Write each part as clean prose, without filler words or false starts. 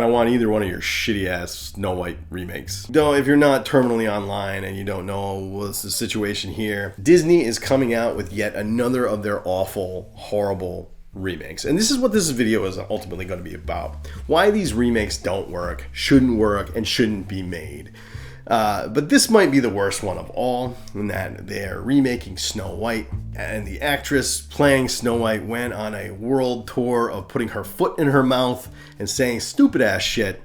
don't want either one of your shitty ass Snow White remakes. Though, if you're not terminally online and you don't know what's the situation here, Disney is coming out with yet another of their awful, horrible remakes. And this is what this video is ultimately going to be about. Why these remakes don't work, and shouldn't be made. But this might be the worst one of all, in that they're remaking Snow White, and the actress playing Snow White went on a world tour of putting her foot in her mouth and saying stupid ass shit.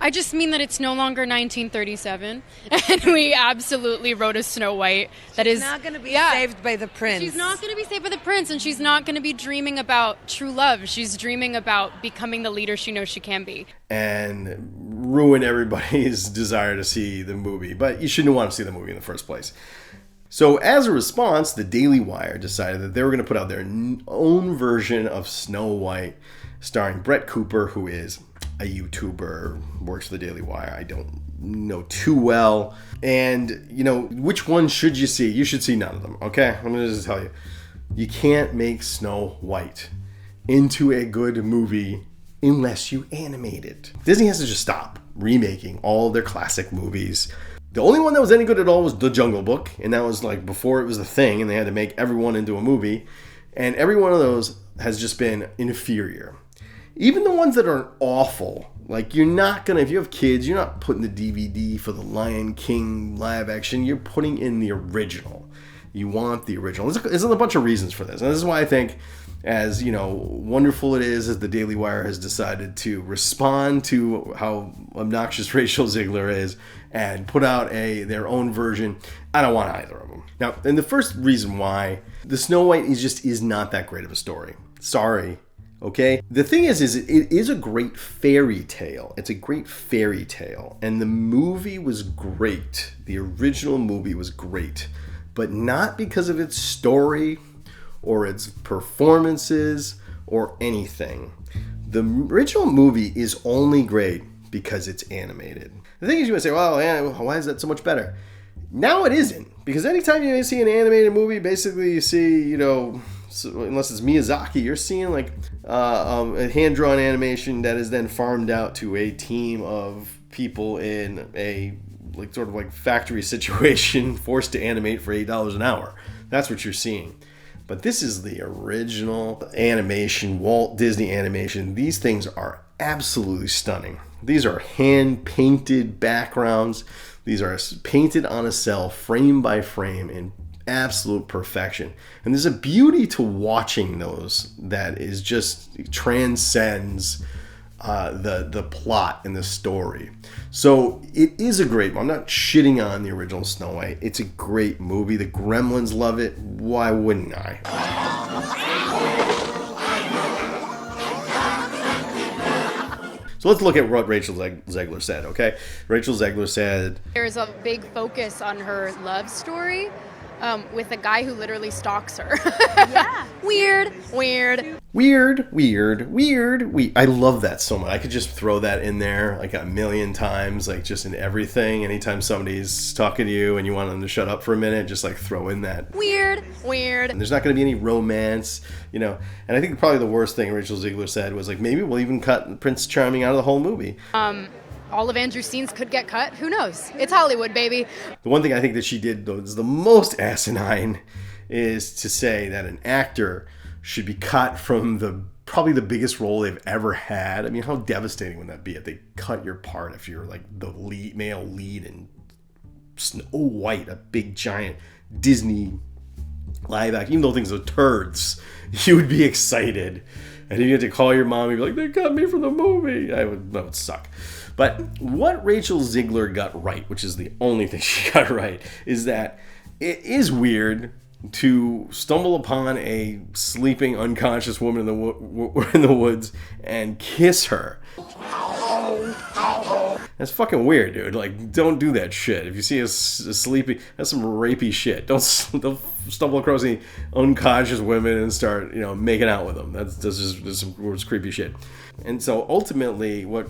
I just mean that it's no longer 1937, and we absolutely wrote a Snow White that she's not going to be saved by the prince. She's not going to be saved by the prince, and she's not going to be dreaming about true love. She's dreaming about becoming the leader she knows she can be. And ruin everybody's desire to see the movie. But you shouldn't want to see the movie in the first place. So as a response, the Daily Wire decided that they were going to put out their own version of Snow White, starring Brett Cooper, who is a YouTuber, works for the Daily Wire. I don't know too well. And, you know, which one should you see? You should see none of them, okay? I'm going to just tell you. You can't make Snow White into a good movie unless you animate it. Disney has to just stop remaking all their classic movies. The only one that was any good at all was The Jungle Book, and that was like before it was a thing, and they had to make everyone into a movie. And every one of those has just been inferior. Even the ones that are awful, like you're not gonna, if you have kids, you're not putting the DVD for the Lion King live action, you're putting in the original. You want the original. There's a bunch of reasons for this. And this is why I think, as you know, wonderful it is as the Daily Wire has decided to respond to how obnoxious Rachel Zegler is and put out their own version. I don't want either of them. Now, and the first reason why, the Snow White is not that great of a story. Sorry. Okay? The thing is it is a great fairy tale. It's a great fairy tale. And the movie was great. The original movie was great. But not because of its story or its performances or anything. The original movie is only great because it's animated. The thing is, you might say, well, why is that so much better? Now it isn't. Because anytime you see an animated movie, basically you see, you know, so unless it's Miyazaki, you're seeing like a hand-drawn animation that is then farmed out to a team of people in a like sort of like factory situation forced to animate for $8 an hour. That's what you're seeing. But this is the original animation, Walt Disney animation. These things are absolutely stunning. These are hand-painted backgrounds. These are painted on a cell, frame by frame, in absolute perfection. And there's a beauty to watching those that is just transcends the plot and the story. So it is a great one. I'm not shitting on the original Snow White. It's a great movie. The Gremlins love it. Why wouldn't I? So let's look at what Rachel Zegler said, okay? Rachel Zegler said, There's a big focus on her love story with a guy who literally stalks her. Yeah. Weird. I love that so much. I could just throw that in there like a million times, like just in everything. Anytime somebody's talking to you and you want them to shut up for a minute, just like throw in that. Weird. And there's not going to be any romance, you know. And I think probably the worst thing Rachel Zegler said was like, maybe we'll even cut Prince Charming out of the whole movie. All of Andrew's scenes could get cut. Who knows? It's Hollywood, baby. The one thing I think that she did, though, is the most asinine, is to say that an actor should be cut from probably the biggest role they've ever had. I mean, how devastating would that be if they cut your part if you're like the male lead in Snow White, a big giant Disney live action. Even though things are turds, you would be excited. And you get to call your mom and be like, they cut me from the movie. That would suck. But what Rachel Zegler got right, which is the only thing she got right, is that it is weird to stumble upon a sleeping, unconscious woman in the woods and kiss her. That's fucking weird, dude. Like, don't do that shit. If you see a sleepy, that's some rapey shit. Don't stumble across any unconscious women and start, you know, making out with them. That's some creepy shit. And so ultimately, what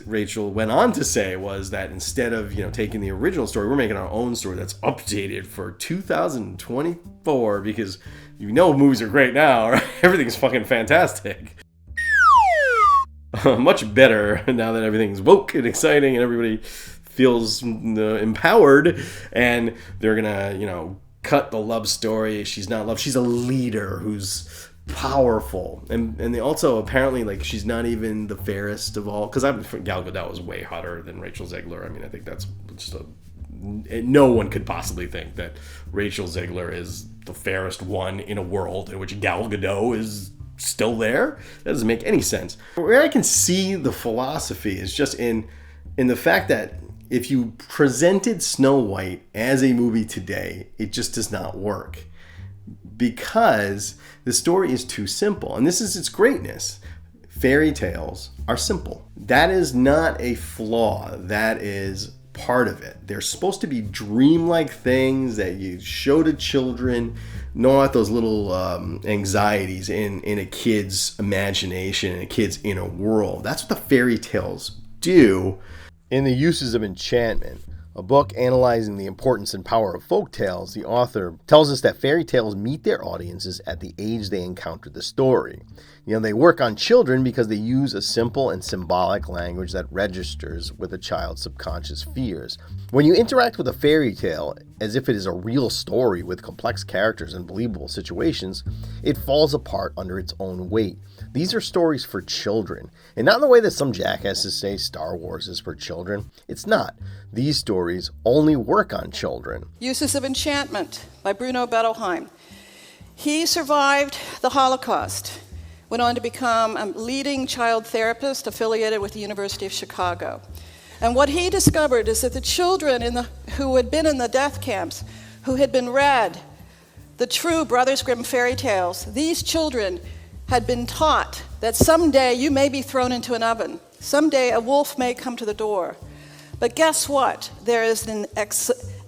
Rachel went on to say was that instead of, you know, taking the original story, we're making our own story that's updated for 2024 because you know movies are great now, right? Everything's fucking fantastic. much better now that everything's woke and exciting and everybody feels empowered, and they're gonna, cut the love story. She's not love. She's a leader who's powerful, and they also apparently, like, she's not even the fairest of all, because Gal Gadot was way hotter than Rachel Zegler. I mean, I think that's just no one could possibly think that Rachel Zegler is the fairest one in a world in which Gal Gadot is still there. That doesn't make any sense. Where I can see the philosophy is just in the fact that if you presented Snow White as a movie today, it just does not work, because the story is too simple. And this is its greatness. Fairy tales are simple. That is not a flaw. That is part of it. They're supposed to be dreamlike things that you show to children, not those little anxieties in a kid's imagination, in a kid's inner world. That's what the fairy tales do. In The Uses of Enchantment, a book analyzing the importance and power of folk tales, the author tells us that fairy tales meet their audiences at the age they encounter the story. They work on children because they use a simple and symbolic language that registers with a child's subconscious fears. When you interact with a fairy tale as if it is a real story with complex characters and believable situations, it falls apart under its own weight. These are stories for children, and not in the way that some jackasses say Star Wars is for children. It's not. These stories only work on children. Uses of Enchantment by Bruno Bettelheim. He survived the Holocaust, went on to become a leading child therapist affiliated with the University of Chicago. And what he discovered is that the children who had been in the death camps, who had been read the true Brothers Grimm fairy tales, these children had been taught that someday you may be thrown into an oven. Someday a wolf may come to the door. But guess what? There is an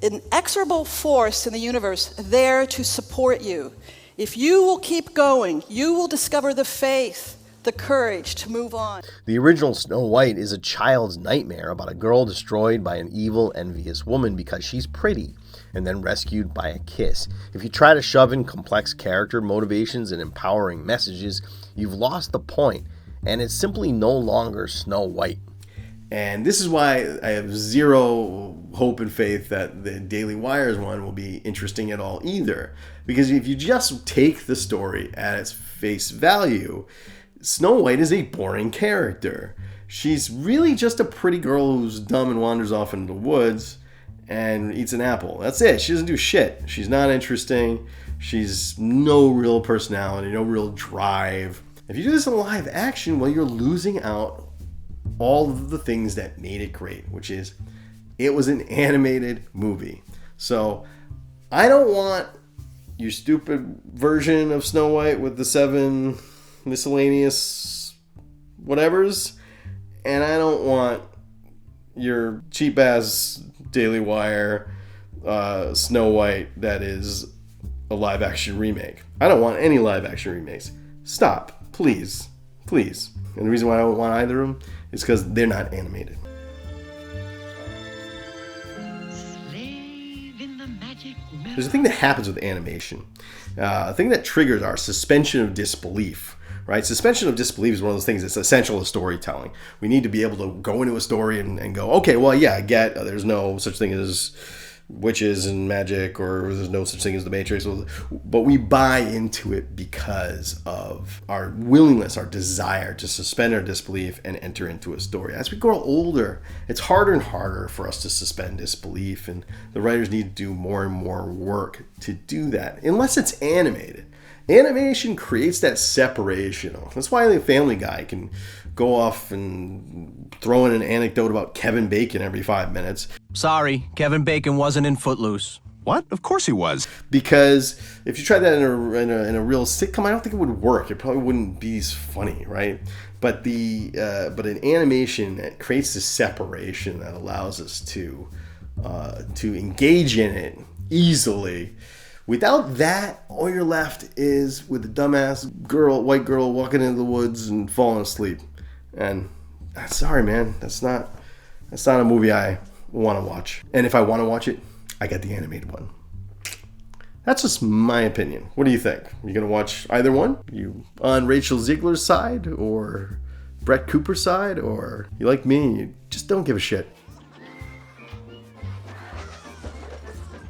inexorable force in the universe there to support you. If you will keep going, you will discover the faith, the courage to move on. The original Snow White is a child's nightmare about a girl destroyed by an evil, envious woman because she's pretty, and then rescued by a kiss. If you try to shove in complex character motivations and empowering messages, you've lost the point, and it's simply no longer Snow White. And this is why I have zero hope and faith that the Daily Wire's one will be interesting at all either. Because if you just take the story at its face value, Snow White is a boring character. She's really just a pretty girl who's dumb and wanders off into the woods and eats an apple. That's it. She doesn't do shit. She's not interesting. She's no real personality, no real drive. If you do this in live action, well, you're losing out all of the things that made it great, which is it was an animated movie. So I don't want your stupid version of Snow White with the 7 miscellaneous whatevers, and I don't want your cheap ass Daily Wire Snow White that is a live action remake. I don't want any live action remakes. Stop, please. And the reason why I don't want either of them is because they're not animated. There's a thing that happens with animation. A thing that triggers our suspension of disbelief. Right? Suspension of disbelief is one of those things that's essential to storytelling. We need to be able to go into a story and go, okay, well, yeah, I get there's no such thing as witches and magic, or there's no such thing as the Matrix, but we buy into it because of our willingness, our desire to suspend our disbelief and enter into a story. As we grow older, it's harder and harder for us to suspend disbelief, and the writers need to do more and more work to do that, unless it's animated. Animation creates that separation. That's why the Family Guy can go off and throw in an anecdote about Kevin Bacon every 5 minutes. Sorry, Kevin Bacon wasn't in Footloose. What? Of course he was. Because if you tried that in a real sitcom, I don't think it would work. It probably wouldn't be as funny, right? But an animation that creates this separation that allows us to engage in it easily. Without that, all you're left is with a dumbass white girl walking into the woods and falling asleep. And sorry, man, that's not a movie I want to watch. And if I want to watch it, I got the animated one. That's just my opinion. What do you think? Are you going to watch either one? You on Rachel Zegler's side or Brett Cooper's side, or you like me and you just don't give a shit.